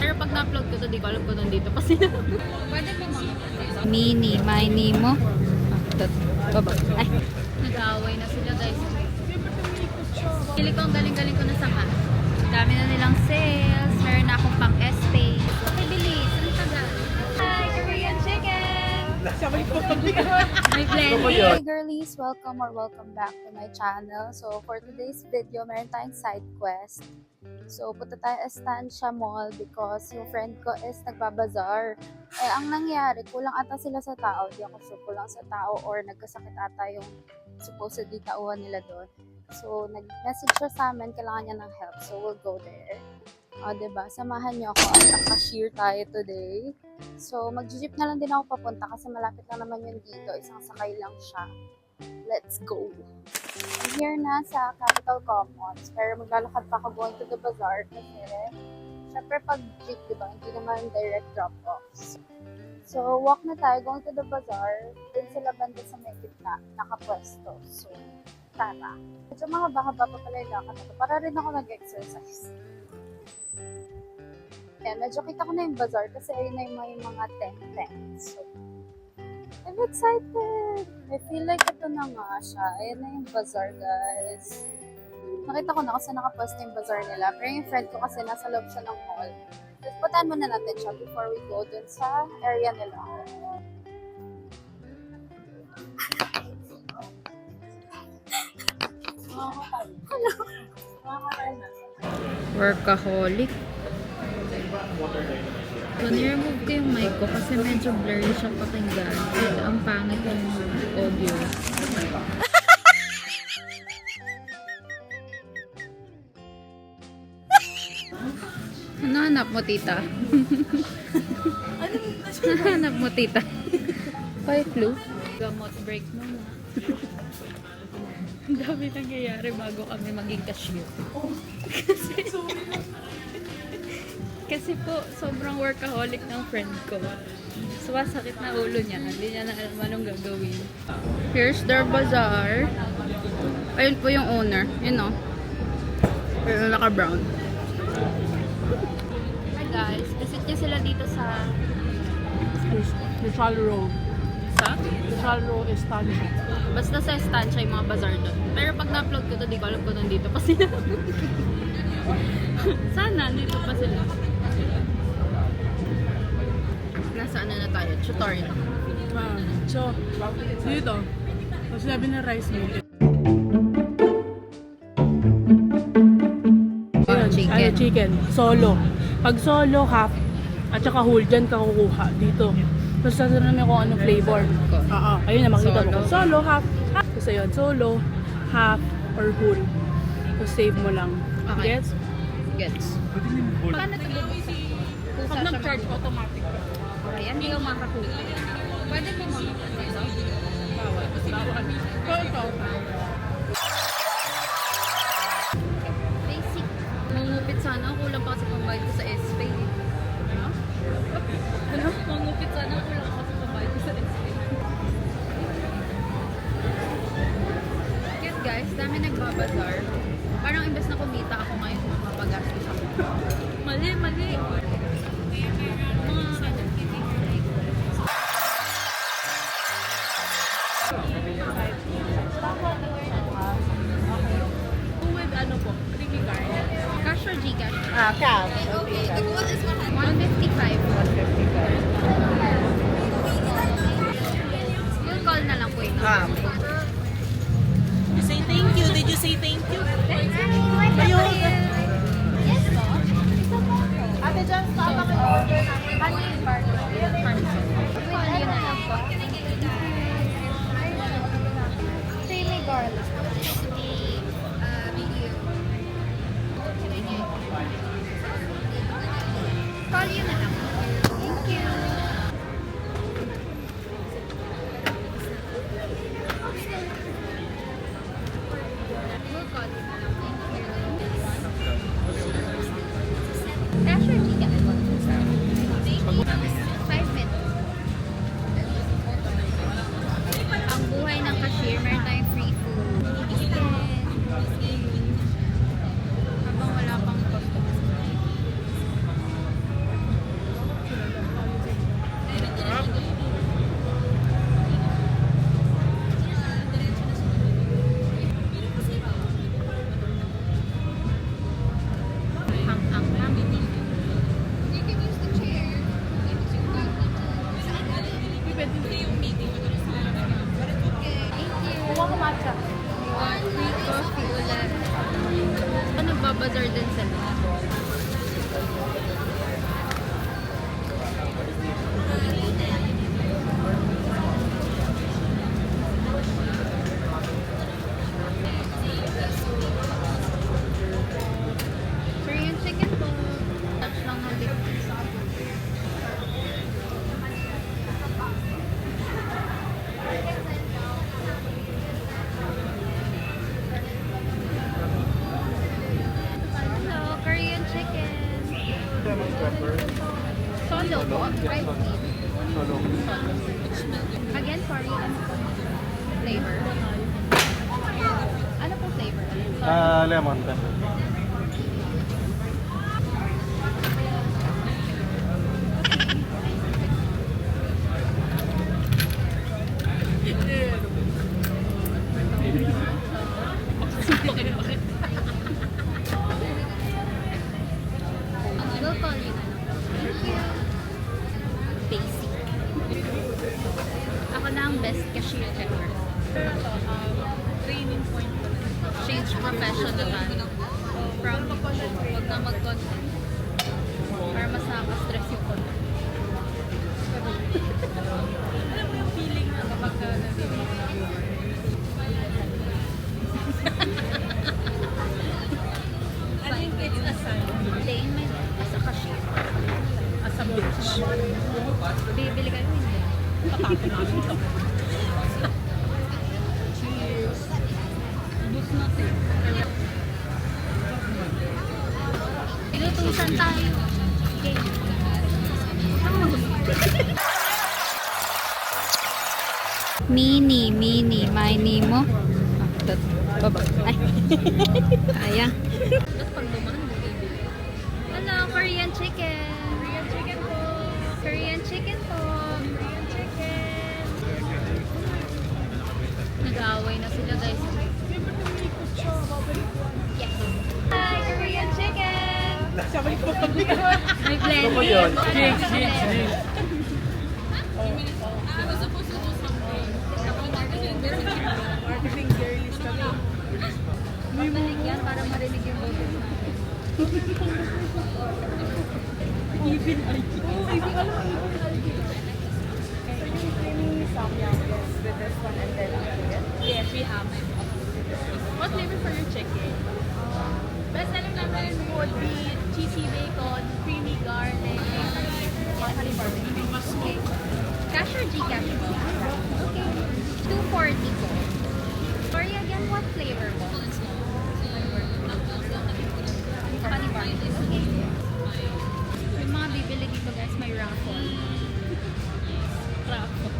Pero pag na-upload ko to, di ko alam ko nandito pa sila. Pwede po mga mini, mini mo. Baba. Ay. Nag-aaway na sila guys. Pili ko ang galing-galing ko na sama. Dami na nilang sales. Meron na akong pang S-Space. Okay, bilis. Ano tagal? Hi, Korean chicken! May blending. Hey girlies! Welcome back to my channel. So for today's video, meron tayong side quest. So punta tayo Estancia Mall because yung friend ko is nagbabazar. Eh ang nangyari, kulang ata sila sa tao. Di ako sure kulang sa tao or nagkasakit ata yung supposedly tauhan nila doon. So nag-message siya sa amin, kailangan niya ng help. So we'll go there. O, diba? Samahan niyo ako at naka-sheer tayo today. So, mag-jeep na lang din ako papunta kasi malapit lang naman yun dito. Isang sakay lang siya. Let's go! I'm here na sa Capital Commons. Pero maglalakad pa ako going to the bazaar kasi syempre pag jeep, diba? Hindi naman direct drop-offs. So, walk na tayo going to the bazaar. Dun sila banda sa may gitna, nakapwesto. So, tara. Medyo mahaba-haba pa pala yung lakad na to. Para rin ako nag-exercise. Kaya medyo kita ko na yung bazaar kasi ayun na yung may mga tent. So, I'm excited! I feel like ito na nga siya. Ayun na yung bazaar, guys. Nakita ko na kasi nakapwesto yung bazaar nila. Pero yung friend ko kasi nasa loob siya ng mall. Let's putahan muna natin siya before we go dun sa area nila. Workaholic. So, ni-remove ko yung mic ko kasi medyo blurry siya pakinggan. And ang pangit yung audio. Ano hanap mo, tita? Ano hanap mo, tita? Kay flu? Gamot break muna. Ang dami nangyayari bago kami maging cashier. Kasi po, sobrang workaholic ng friend ko. Sumasakit na ulo niya. Hindi niya na alam anong gagawin. Here's their bazaar. Ayun po yung owner. Yun o. Pero naka-brown. Hi guys. Visit niyo sila dito sa... Rizal Road. Sa? Rizal Road, Estancia. Basta sa Estancia yung mga bazaar doon. Pero pag na-upload ko to, di ko alam ko nandito pa sila. Sana, nandito pa sila. Nasa ano na tayo? Tutorial. So, dito, so sinabi na rice meal. Chicken. Chicken. Solo. Pag solo, half, at saka whole, dyan ka kukuha. Dito. Tapos sasabihin namin kung anong flavor. Ayun na, makita mo. Solo, half. Tapos ayun, solo, half, or whole. So, save mo lang. Okay. Gets? Gets. Paano ito bubuksan? Pag nag-charge, automatic. Ayan, hindi ko makakuha. Pwede po mga Bawal. Ito. basic. Mangupit sana. Kulang pa kasi pambayad ko sa S-Pay. Ano? Mangupit sana. Kulang pa kasi pambayad ko sa S-Pay. Cute guys. Dami nagbabazar. Parang imbes na kumita ako ngayon, mapagastos ako. Mali. With ano po? Creamy garlic. Cash or Gcash? Cash. Okay, the goal is 155. Yung call na lang po yun. You say thank you. Did you say thank you? Ayun. Yes po. Ate John, paano kayo order namin? Ano yung partner? Call yun na lang po. Creamy garlic. Call yun na lang. Thank you. We'll call you na lang. Thank you. Cash or Gcash? Thank you. Nagbabazar din sila. Korean chicken po. Touch lang ng lip. Hello, Korean chicken. Solo po, fried meat. Solo. Again, sorry, ano po flavor? Ano po flavor? Lemon pepper. We'll call you. Thank you. Basic. Ako na ang best cashier ever. Training point ko. Change professional na. From wag na mag-content. Para mas nakaka-stress yung content. Alam mo yung feeling na kapag nabibili ka ng I think it's a sign. Day in my life as a cashier. As a bitch. Bibili kayo hindi. Patapin namin ito. Cheers. Bus natin. Ilutusan tayo. Okay. Mini, mini mo. Baba. Ay. Kaya. Tapos pag dumaan, bibili. Hello, Korean chicken. Korean chicken po. Korean chicken po. Korean chicken. Nag-aaway na sila guys. Yes. Hi, Korean chicken. Sabay ko pag May blending. Ano yun? Jigs, jigs, jigs. Marketing girlies kami. Babalik yan para marinig yung boses na. Even ID. Oh, even alam mo, even ID. So yung creamy samyang with this one and then yes, we have it. What flavor for your chicken? Best selling namin would be cheesy bacon, creamy garlic, honey barbecue. Okay. Cash or Gcash po? Okay. 240 po. Sorry again, what flavor po? Honey barbecue. Okay. Yung mga bibili dito guys, may raffle. Raffle.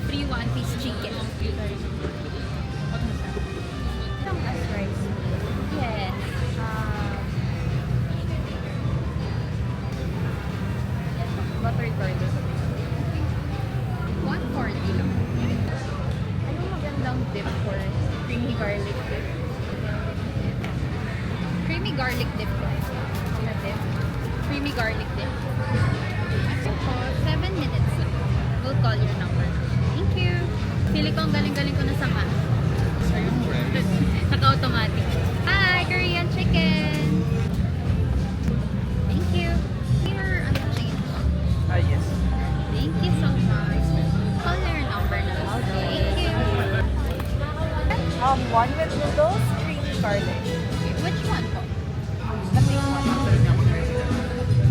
Free one-piece chicken. Some as rice. Yes. Buttered garlic. 140 lang. Anong magandang dip for creamy garlic dip? Creamy garlic dip po. Na dip? Creamy garlic dip. So, 7 minutes lang. We'll call your number. Thank you. Pili ko ang galing-galing ko na sa math. Naka-automatic. Hi, Korean chicken. Thank you. Here, ano change? Yes. Thank you so much. Call your number na. Thank you. One with noodles, creamy garlic. Which one po? The big one.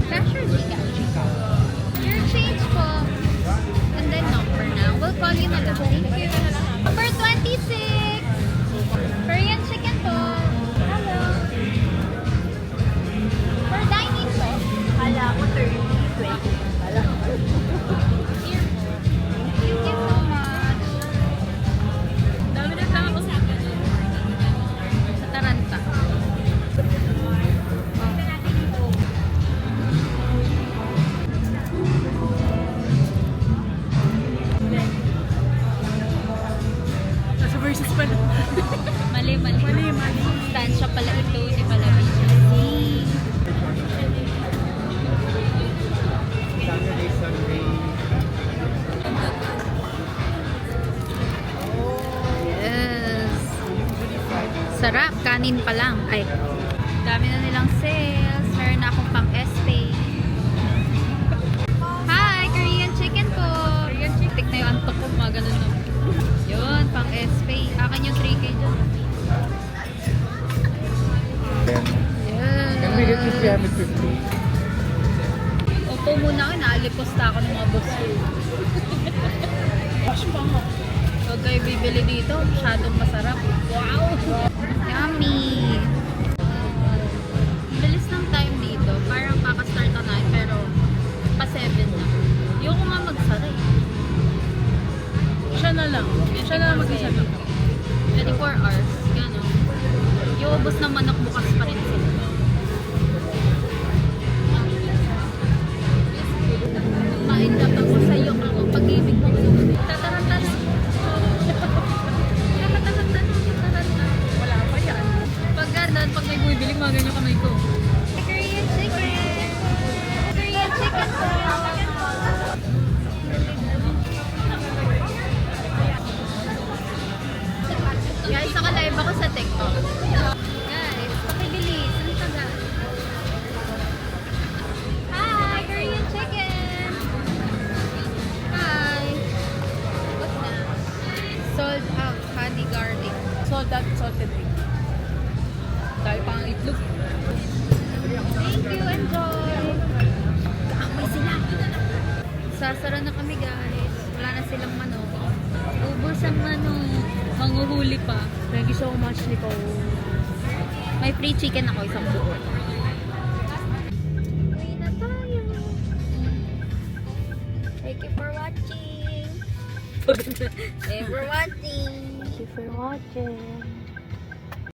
Cash or Gcash? Your change po. And then number na. We'll call you na lang. Thank you. Number 26. Korean chicken po. Hello. For dining po. Hala ko 30, 20. Hala ko. Here po. Thank you so much. Dami na tama ko sa Sa Taranta. Nasa versus pala. Mali. Mali. Stansya pala ito. Hindi pala Saturday, Sunday. Yes. Sarap. Kanin pa lang. Ay. Dami na nilang sales. Meron na akong pang SP. Hi! Korean chicken po! Korean chicken. Tik na yung antok ko. Mga ganun na. Yun, pang SP. Akin yung 3K dyan. Can we get this 350? Opo muna ako. Naaliposta ako ng mga boss ko. Wash pa nga. Huwag kayo bibili dito. Masyadong masarap. Wow! Yummy! Bilis ng time dito. Parang kakastart na 9 pero pa 7 na. Yung nga magsaray. Siya na lang. Siya na lang mag-isa lang. 24 hours. Gano'n. Yung ubos ng manok bukas pa rin sila. Kumain na pa ko sa'yo ako. Pag-ibig mo ko. Tatarantan. Tatarantan. Wala pa yan. Pag gano'n, pag may bumibili, mga ganyan kamay ko. Korean chicken! Korean chicken! Guys, naka-live ako sa TikTok. Guys, pakibilis. Ang taga. Hi! Korean chicken! Hi! What's that? Sold out. Honey garlic. Sold out, salted egg. Dahil pang itlog. Thank you, enjoy! Kaamay sila! Sasara na kami guys. Wala na silang manok. Ubus ang manok. Manguhuli pa. Thank you so much, Nico. May free chicken ako, isang buo. Uwi na tayo. Thank you for watching. Thank you for watching. Thank you for watching.